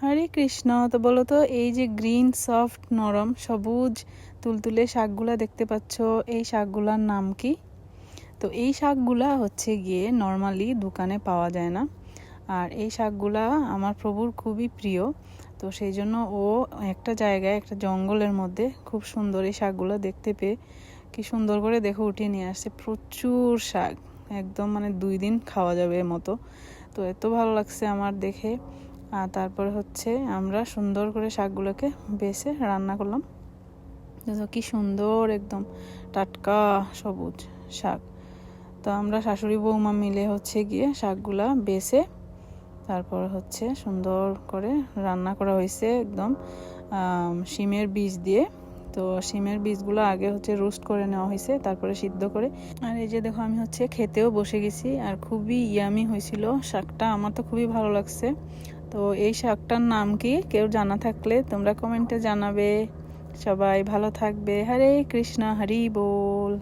হরে কৃষ্ণ। তো বলো তো, এই যে গ্রিন সফট নরম সবুজ তুলতুলে শাকগুলা দেখতে পাচ্ছ, এই শাকগুলার নাম কি? তো এই শাকগুলা হচ্ছে গিয়ে নর্মালি দোকানে পাওয়া যায় না। আর এই শাকগুলা আমার প্রভুর খুবই প্রিয়। তো সেই জন্য ও একটা জায়গায়, একটা জঙ্গলের মধ্যে খুব সুন্দর এই শাকগুলো দেখতে পেয়ে কি সুন্দর করে দেখো উঠিয়ে নিয়ে আসছে। প্রচুর শাক, একদম মানে 2 দিন খাওয়া যাবে এর মতো। তো এত ভালো লাগছে আমার দেখে। আর তারপরে হচ্ছে আমরা সুন্দর করে শাকগুলোকে বেছে রান্না করলাম। দেখো কি সুন্দর, একদম টাটকা সবুজ শাক। তো আমরা শাশুড়ি বৌমা মিলে হচ্ছে গিয়ে শাকগুলা বেছে তারপর হচ্ছে সুন্দর করে রান্না করা হয়েছে একদম শিমের বীজ দিয়ে। তো শিমের বীজগুলো আগে হচ্ছে রোস্ট করে নেওয়া হয়েছে, তারপরে সিদ্ধ করে। আর এই যে দেখো আমি হচ্ছে খেতেও বসে গেছি, আর খুবই ইয়ামি হয়েছিল শাকটা, আমার তো খুবই ভালো লাগছে। তো এই শাকটার নাম কি কেউ জানা থাকলে তোমরা কমেন্টে জানাবে। সবাই ভালো থাকবে। হরে কৃষ্ণ, হরি বল।